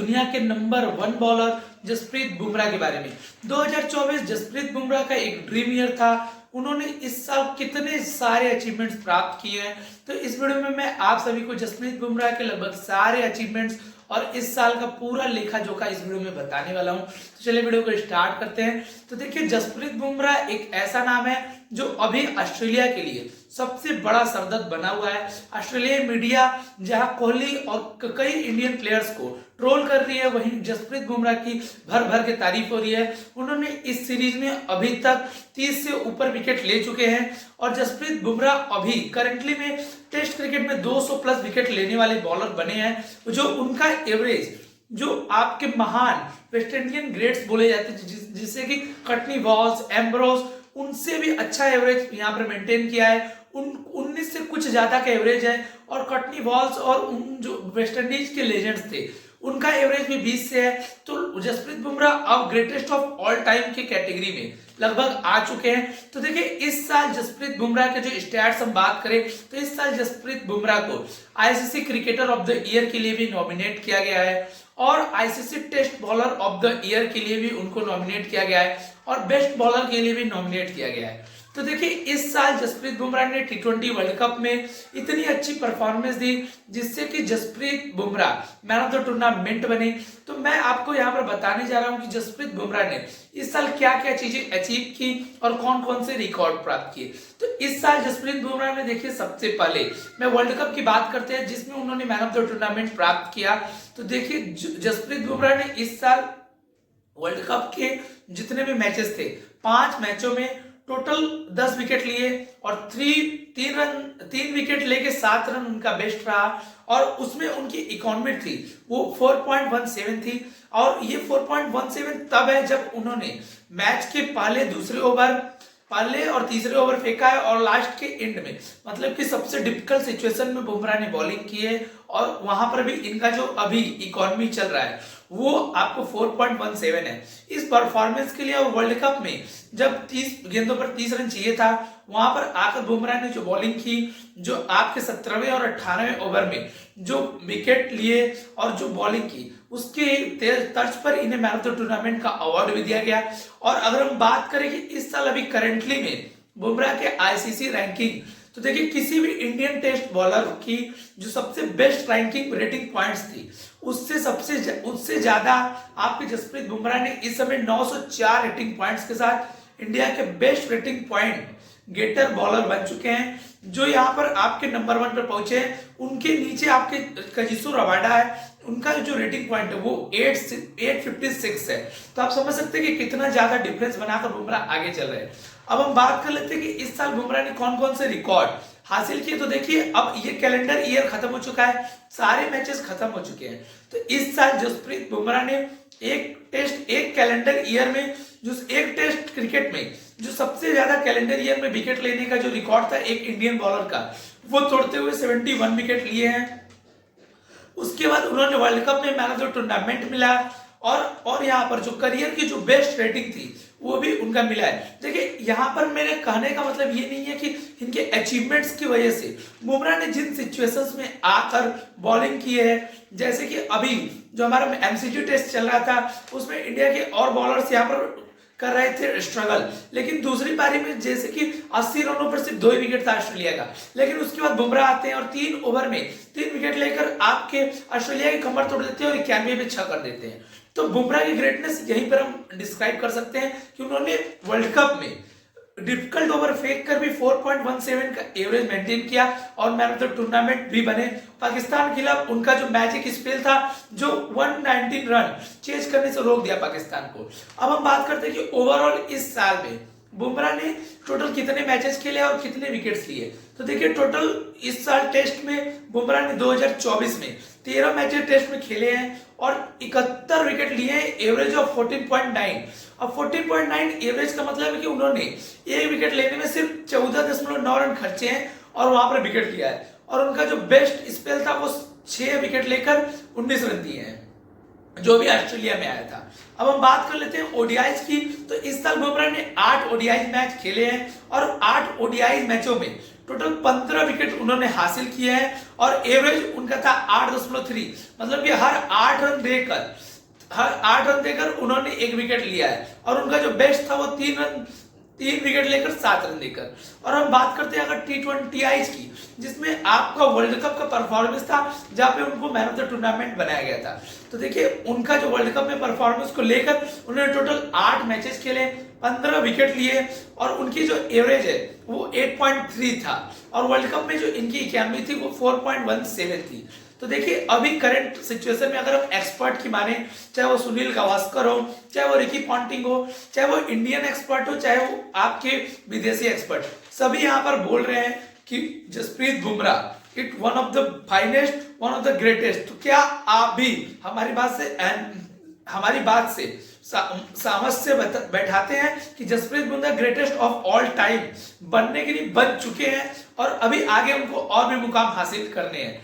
दुनिया के number 1 bowler Jasprit Bumrah के बारे में। 2024 जसप्रीत बुमराह का एक ड्रीम ईयर था। उन्होंने इस साल कितने सारे अचीवमेंट्स प्राप्त किए हैं, तो इस वीडियो में मैं आप सभी को जसप्रीत बुमराह के लगभग सारे अचीवमेंट्स और इस साल का पूरा लेखा जोखा इस वीडियो में बताने वाला हूं। तो चलिए वीडियो को स्टार्ट करते हैं। तो देखिए, जसप्रीत बुमराह एक ऐसा नाम है जो अभी ऑस्ट्रेलिया के लिए सबसे बड़ा सरदर्द बना हुआ है। ऑस्ट्रेलियाई मीडिया जहां कोहली और कई इंडियन प्लेयर्स को ट्रोल कर रही है, वहीं जसप्रीत बुमराह की भर भर के तारीफ हो रही है। उन्होंने इस सीरीज में अभी तक 30 से ऊपर विकेट ले चुके हैं और जसप्रीत बुमराह अभी करंटली में टेस्ट क्रिकेट में 200 प्लस विकेट लेने वाले बॉलर बने हैं, जो उनका एवरेज जो आपके महान वेस्ट इंडियन ग्रेट्स बोले जाते हैं, जिससे कि कटनी वॉल्स, एम्ब्रोस, उनसे भी अच्छा एवरेज यहाँ पर मेंटेन किया है। 19 से कुछ ज्यादा का एवरेज है और कटनी वॉल्स और उन जो वेस्ट इंडीज के लेजेंड्स थे उनका एवरेज भी 20 से है। तो जसप्रीत बुमराह अब ग्रेटेस्ट ऑफ ऑल टाइम की कैटेगरी में लगभग आ चुके हैं। तो देखिए, इस साल जसप्रीत बुमराह के जो स्टैट्स हम बात करें तो इस साल जसप्रीत बुमराह को ICC cricketer of the year के लिए भी नॉमिनेट किया गया है और ICC test bowler of the year के लिए भी उनको नॉमिनेट किया गया है और बेस्ट बॉलर के लिए भी नॉमिनेट किया गया है। तो देखिए, इस साल जसप्रीत बुमराह ने टी20 वर्ल्ड कप में इतनी अच्छी परफॉर्मेंस दी जिससे कि Jasprit Bumrah man of the tournament बने। तो मैं आपको यहाँ पर बताने जा रहा हूँ कि जसप्रीत बुमराह ने इस साल क्या क्या चीजें अचीव की और कौन कौन से रिकॉर्ड प्राप्त किए। तो इस साल जसप्रीत बुमराह ने देखिए, सबसे पहले मैं वर्ल्ड कप की बात करते हैं जिसमें उन्होंने मैन ऑफ द टूर्नामेंट प्राप्त किया। तो देखिए, जसप्रीत बुमराह ने इस साल वर्ल्ड कप के जितने भी मैचेस थे 5 मैचों में टोटल 10 विकेट लिए और 3 विकेट लेके 7 रन उनका बेस्ट रहा और उसमें उनकी इकोनॉमी थी वो 4.17 थी। और ये 4.17 तब है जब उन्होंने मैच के पहले और तीसरे ओवर फेंका है और लास्ट के एंड में, मतलब कि सबसे डिफिकल्ट सिचुएशन में बुमराह ने बॉलिंग की है और वहां पर भी इनका जो अभी इकोनॉमी चल रहा है वो आपको 4.17 है। इस परफॉर्मेंस के लिए वर्ल्ड कप में जब 30 गेंदों पर 30 रन चाहिए था, वहां पर आकर बुमराह ने जो बॉलिंग की, जो आपके 17वें और 18वें ओवर में जो विकेट लिए और जो बॉलिंग की, उसके तर्ज पर इन्हें मैन ऑफ द टूर्नामेंट का अवार्ड भी दिया गया। और अगर हम बात करें कि इस साल अभी करंटली में बुमराह के आईसीसी रैंकिंग, तो देखिए, किसी भी इंडियन टेस्ट बॉलर की जो सबसे बेस्ट रैंकिंग रेटिंग पॉइंट्स थी उससे ज्यादा आपके जसप्रीत बुमराह ने इस समय 904 रेटिंग पॉइंट्स के साथ इंडिया के best rating point getter bowler बन चुके हैं, जो यहाँ पर आपके नंबर 1 पर पहुंचे हैं। उनके नीचे आपके कजिसो रबाडा है, उनका जो रेटिंग पॉइंट है वो 856 है। तो आप समझ सकते हैं कि कितना ज्यादा डिफरेंस बनाकर बुमराह आगे चल रहे हैं। अब हम बात कर लेते हैं कि इस साल बुमराह ने कौन कौन से रिकॉर्ड हासिल किए। तो देखिए, अब ये कैलेंडर ईयर खत्म हो चुका है, सारे मैचेस खत्म हो चुके हैं। तो इस साल जसप्रीत बुमराह ने एक कैलेंडर ईयर में एक टेस्ट क्रिकेट में जो सबसे ज्यादा कैलेंडर ईयर में विकेट लेने का जो रिकॉर्ड था एक इंडियन बॉलर का, वो तोड़ते हुए 71 विकेट लिए हैं। उसके बाद उन्होंने वर्ल्ड कप में मैन ऑफ द टूर्नामेंट मिला और यहाँ पर जो करियर की जो बेस्ट रेटिंग थी वो भी उनका मिला है। देखिए, यहाँ पर मेरे कहने का मतलब ये नहीं है कि इनके अचीवमेंट्स की वजह से बुमराह ने जिन सिचुएशंस में आकर बॉलिंग की है, जैसे कि अभी जो हमारा एमसीजी टेस्ट चल रहा था उसमें इंडिया के और बॉलर्स यहाँ पर कर रहे थे स्ट्रगल, लेकिन दूसरी पारी में जैसे कि 80 रनों पर सिर्फ 2 ही विकेट था ऑस्ट्रेलिया का, लेकिन उसके बाद बुमराह आते हैं और 3 ओवर में 3 विकेट लेकर आपके ऑस्ट्रेलिया की कमर तोड़ देते हैं और 91 पे 6 कर देते हैं। तो बुमराह की ग्रेटनेस यहीं पर हम डिस्क्राइब कर सकते हैं कि उन्होंने वर्ल्ड कप में डिफिकल्ट ओवर फेंक कर भी 4.17 का एवरेज मेंटेन किया और मैन ऑफ द टूर्नामेंट भी बने। पाकिस्तान के खिलाफ उनका जो मैजिक स्पेल था जो 119 रन चेज करने से रोक दिया पाकिस्तान को। अब हम बात करते हैं कि ओवरऑल इस साल में बुमराह ने टोटल कितने मैचेस खेले और कितने विकेट्स लिए। तो देखिए, टोटल इस साल टेस्ट में बुमराह ने 2024 में 13 मैचेस टेस्ट में खेले हैं और 71 विकेट लिए हैं, एवरेज ऑफ 14.9। अब 14.9 एवरेज का मतलब है कि उन्होंने एक विकेट लेने में सिर्फ 14.9 रन खर्चे हैं और वहां पर विकेट लिया है और उनका जो बेस्ट स्पेल था वो 6 विकेट लेकर 19 रन दिए हैं, जो भी ऑस्ट्रेलिया में आया था। अब हम बात कर लेते हैं ओडीआईज की। तो इस साल बुमराह ने 8 ओडीआई मैच खेले हैं और 8 ओडीआई मैचों में टोटल 15 विकेट उन्होंने हासिल किए हैं और एवरेज उनका था 8.3, मतलब कि हर 8 रन देकर उन्होंने एक विकेट लिया है। और उनका जो बेस्ट था वो 3 विकेट लेकर 7 रन देकर। और हम बात करते हैं अगर T20Is की, जिसमें आपका वर्ल्ड कप का परफॉर्मेंस था जहां पे उनको मैन ऑफ द टूर्नामेंट बनाया गया था। तो देखिए उनका जो वर्ल्ड कप में परफॉर्मेंस को लेकर उन्होंने टोटल 8 मैचेस खेले, 15 विकेट लिए और उनकी जो एवरेज है वो 8.3 था और वर्ल्ड कप में जो इनकी इकॉनमी थी वो 4.17 थी। तो देखिए अभी करंट सिचुएशन में अगर हम एक्सपर्ट की माने, चाहे वो सुनील गावस्कर हो, चाहे वो रिकी पॉन्टिंग हो, चाहे वो इंडियन एक्सपर्ट हो, चाहे वो आपके विदेशी एक्सपर्ट, सभी यहाँ पर बोल रहे हैं कि Jasprit Bumrah it one of the finest, one of the greatest. तो क्या आप भी हमारी बात से समझ से बैठाते हैं कि Jasprit Bumrah greatest of all time बनने के लिए बन चुके हैं और अभी आगे उनको और भी मुकाम हासिल करने हैं।